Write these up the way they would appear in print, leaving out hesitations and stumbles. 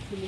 Today,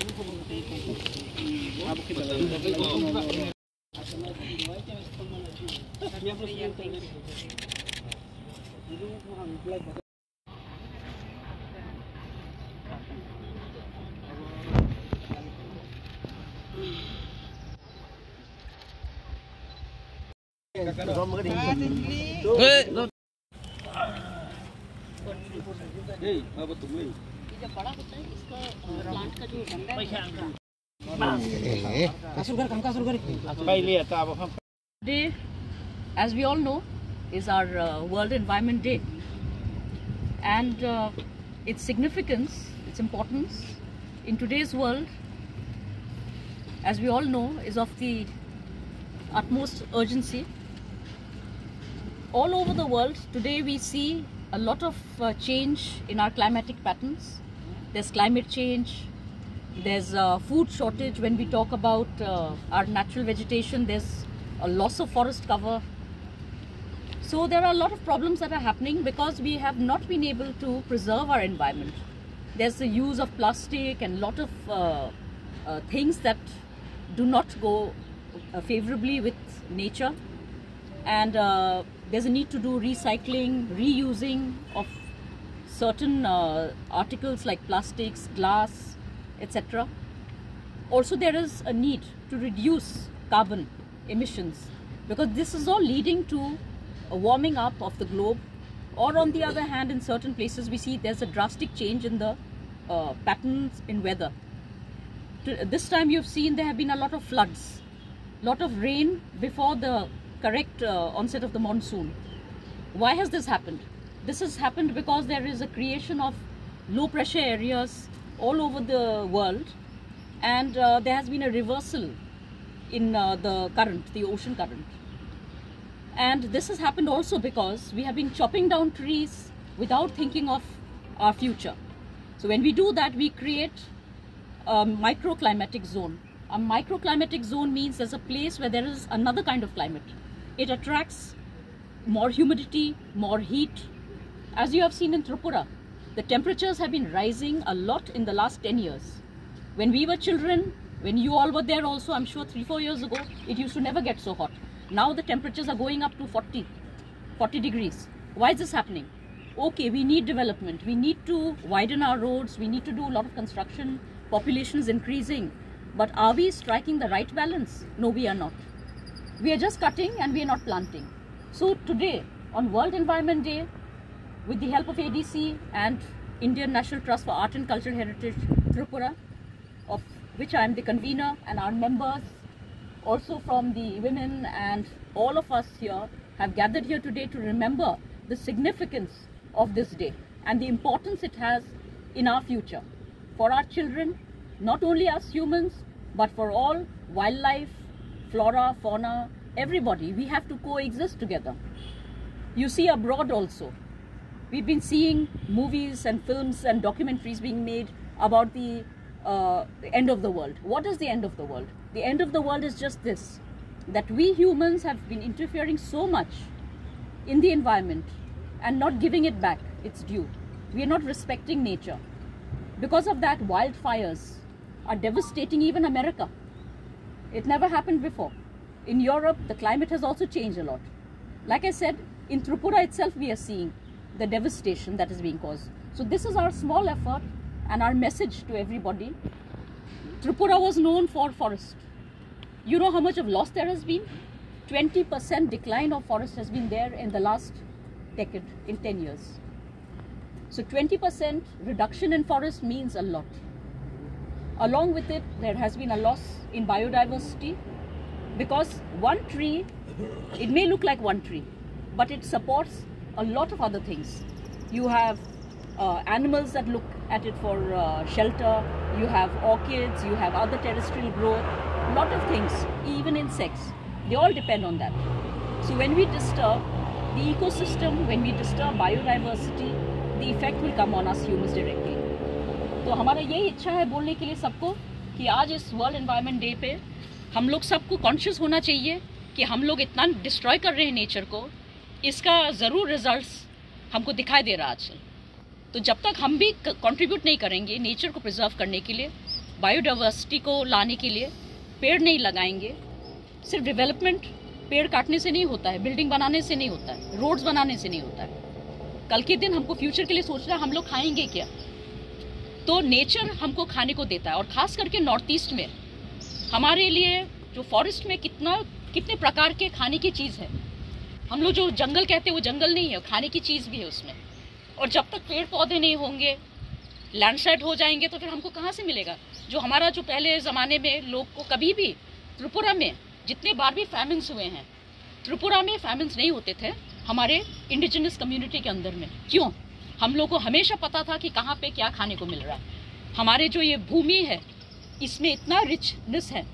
as we all know, is our World Environment Day, and its significance, its importance in today's world, as we all know, is of the utmost urgency. All over the world today we see a lot of change in our climatic patterns. There's climate change, there's food shortage. When we talk about our natural vegetation, there's a loss of forest cover. So there are a lot of problems that are happening because we have not been able to preserve our environment. There's the use of plastic and a lot of things that do not go favorably with nature, and there's a need to do recycling, reusing of certain articles like plastics, glass, etc. Also there is a need to reduce carbon emissions, because this is all leading to a warming up of the globe. Or on the other hand, in certain places we see there's a drastic change in the patterns in weather. This time you've seen there have been a lot of floods, lot of rain before the correct onset of the monsoon. Why has this happened? This has happened because there is a creation of low pressure areas all over the world, and there has been a reversal in the current, the ocean current. And this has happened also because we have been chopping down trees without thinking of our future. So when we do that, we create a microclimatic zone. A microclimatic zone means there's a place where there is another kind of climate. It attracts more humidity, more heat. As you have seen in Tripura, the temperatures have been rising a lot in the last 10 years. When we were children, when you all were there also, I'm sure 3-4 years ago, it used to never get so hot. Now the temperatures are going up to 40 degrees. Why is this happening? Okay, we need development. We need to widen our roads. We need to do a lot of construction. Population is increasing. But are we striking the right balance? No, we are not. We are just cutting and we are not planting. So today, on World Environment Day, with the help of ADC and Indian National Trust for Art and Cultural Heritage, Tripura, of which I am the convener, and our members, also from the women, and all of us here have gathered here today to remember the significance of this day and the importance it has in our future, for our children, not only us humans, but for all wildlife, flora, fauna, everybody. We have to coexist together. You see abroad also, we've been seeing movies and films and documentaries being made about the end of the world. What is the end of the world? The end of the world is just this, that we humans have been interfering so much in the environment and not giving it back its due. We are not respecting nature. Because of that, wildfires are devastating even America. It never happened before. In Europe, the climate has also changed a lot. Like I said, in Tripura itself, we are seeing the devastation that is being caused. So this is our small effort and our message to everybody. Tripura was known for forest. You know how much of loss there has been? 20% decline of forest has been there in the last decade, in 10 years. So 20% reduction in forest means a lot. Along with it, there has been a loss in biodiversity, because one tree, it may look like one tree, but it supports a lot of other things. You have animals that look at it for shelter, you have orchids, you have other terrestrial growth, a lot of things, even insects, they all depend on that. So when we disturb the ecosystem, when we disturb biodiversity, the effect will come on us humans directly. तो हमारा यही इच्छा है बोलने के लिए सबको कि आज इस वर्ल्ड एनवायरनमेंट डे पे हम लोग सबको कॉन्शियस होना चाहिए कि हम लोग इतना डिस्ट्रॉय कर रहे हैं नेचर को, इसका ज़रूर रिजल्ट्स हमको दिखाई दे रहा है आजकल। तो जब तक हम भी कंट्रीब्यूट नहीं करेंगे नेचर को प्रिजर्व करने के लिए, बायोडाइवर्सिटी को लाने के लिए पेड़ नहीं लगाएंगे, सिर्फ डेवलपमेंट पेड़ काटने से नहीं होता है, बिल्डिंग बनाने से नहीं होता है, रोड्स बनाने से नहीं होता है। कल के दिन हमको फ्यूचर के लिए सोचना है हम लोग खाएंगे क्या। तो नेचर हमको खाने को देता है, और खास करके नॉर्थ ईस्ट में हमारे लिए जो फॉरेस्ट में कितने प्रकार के खाने की चीज़ है। हम लोग जो जंगल कहते हैं वो जंगल नहीं है, खाने की चीज़ भी है उसमें। और जब तक पेड़ पौधे नहीं होंगे, लैंडस्लाइड हो जाएंगे, तो फिर हमको कहाँ से मिलेगा। जो हमारा जो पहले ज़माने में लोग को कभी भी त्रिपुरा में जितने बार भी फैमिन्स हुए हैं, त्रिपुरा में फैमिन्स नहीं होते थे हमारे इंडिजिनस कम्युनिटी के अंदर में। क्यों? हम लोग को हमेशा पता था कि कहाँ पे क्या खाने को मिल रहा है। हमारे जो ये भूमि है इसमें इतना रिचनेस है,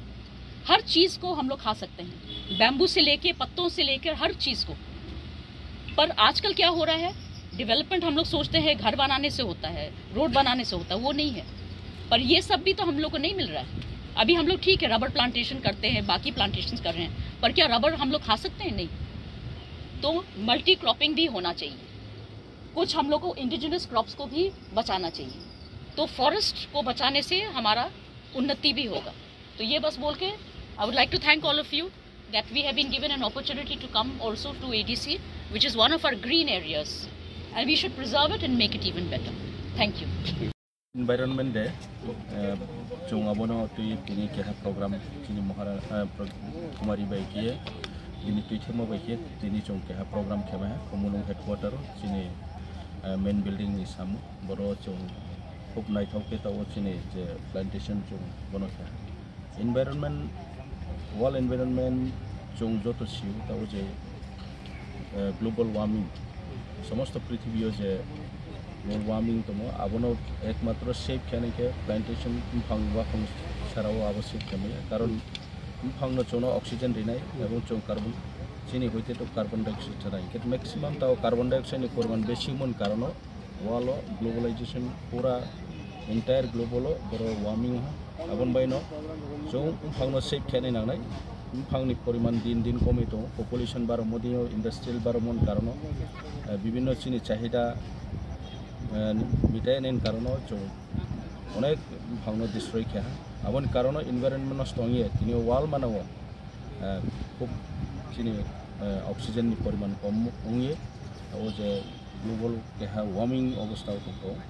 हर चीज़ को हम लोग खा सकते हैं, बैम्बू से लेके पत्तों से लेकर हर चीज़ को। पर आजकल क्या हो रहा है, डेवलपमेंट हम लोग सोचते हैं घर बनाने से होता है, रोड बनाने से होता है, वो नहीं है। पर ये सब भी तो हम लोग को नहीं मिल रहा है। अभी हम लोग ठीक है रबर प्लांटेशन करते हैं, बाकी प्लांटेशन कर रहे हैं, पर क्या रबर हम लोग खा सकते हैं? नहीं। तो मल्टी क्रॉपिंग भी होना चाहिए, कुछ हम लोग को इंडिजिनस क्रॉप्स को भी बचाना चाहिए, तो फॉरेस्ट को बचाने से हमारा उन्नति भी होगा। तो ये बस बोल के I would like to thank all of you that we have been given an opportunity to come also to ADC, which is one of our green areas, and we should preserve it and make it even better. Thank you. Environment Day, chung abono tu tini keha program tini mohara kumari bai kiye, tini tuiche mo bai kiye, tini chung keha program kema hai, komulung headquarter tini main building ni samu, boro chung hope night hope kita wo tini je plantation chung bono kha. Environment World environment chung joto siu ta je global warming समस्त पृथ्वी जे global warming तमो आबनो एकमात्र safe खाने के plantation फांग वा फांग साराव आवश्यक कमे कारण फांग न चोनो ऑक्सीजन रिनाय एवं चों कार्बन चिनी होइते तो कार्बन डाइऑक्साइड थानाय के मैक्सिमम ता कार्बन डाइऑक्साइड नि परिमाण बेसी मन कारण वालो ग्लोबलाइजेशन पूरा एंटायर ग्लोबल बरो वार्मिंग आबन बायनो चों फांग न सेफ खाने नांनाय फांगनि परिमाण दिन दिन कमे दं पपुलेशन बारो मदियो इंडस्ट्रियल बारो मन कारण विभिन्न चिनी चाहिदा मिटायनायनि कारण जो अनेक फांगनो डिस्ट्रय किया आबन कारण एनवायरनमेंट नष्ट होंगे तिनि वाल मानाव खूब चिनी ऑक्सीजन नि परिमाण कम होंगे और जे ग्लोबल केहा वार्मिंग अवस्था दं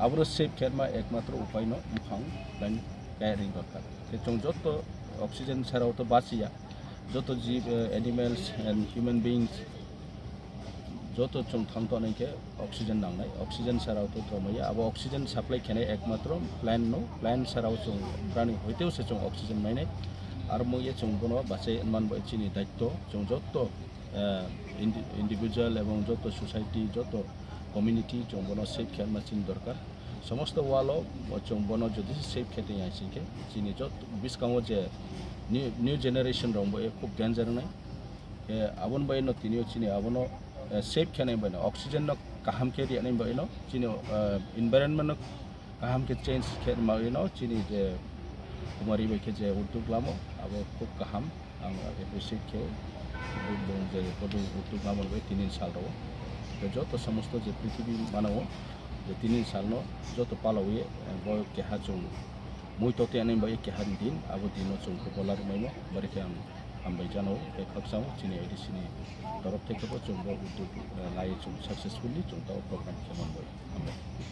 आबरो सेफ केरमा एकमात्र उपाय न फांग प्लान गायरिंग दरकार के जों जत ऑक्सीजन छाड़ाव तो बाचिया जत जीव एनिमल्स एंड ह्यूमन बीइंग्स जत जों थांतनाय के ऑक्सीजन नांनाय ऑक्सीजन छाड़ाव तो थमय अब ऑक्सीजन सप्लाई खेने एकमात्र प्लान नो प्लान छाड़ाव जों प्राणी होइतेव से जों ऑक्सीजन मायनाय आरो मये जों बनो बासे मान बायचिनि दायित्व जों जत इंडिविजुअल एवं जत सोसाइटी जत कम्युनिटी जों बनो सेफ खेलमा चिन दरकार समस्त वालो जों बनो जदि सेफ खेते आइसिके चिनि जत बिस्कांगो जे न्यू जनरेशन रंबो खूब डेंजर नाय आबन बायनो तिनियो चिनि आबनो सेफ खेने बायनो ऑक्सीजन न काहाम के रियानै बायनो चिनि एनवायरनमेंट काहाम के चेंज खे मायनो चिनि जे कुमारी बायके जे उद्योग लामो आबो खूब काहाम आं बे सेफ खे बुं जे पदु उद्योग लामो बे 3 साल रो जत समस्त जे पृथ्वी मानव जे 3 साल न जत पालावे बय केहा जों मुइतो तेनै बाय केहा दिन आबो दिनो जों पलार मायनो बारके आं हामबाय जानो बे खक्साव चिनि एडिसिनि तरफ थेकेबो जों उद्योग लाय जों सक्सेसफुली जों प्रोग्राम खालामबाय।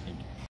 Thank you.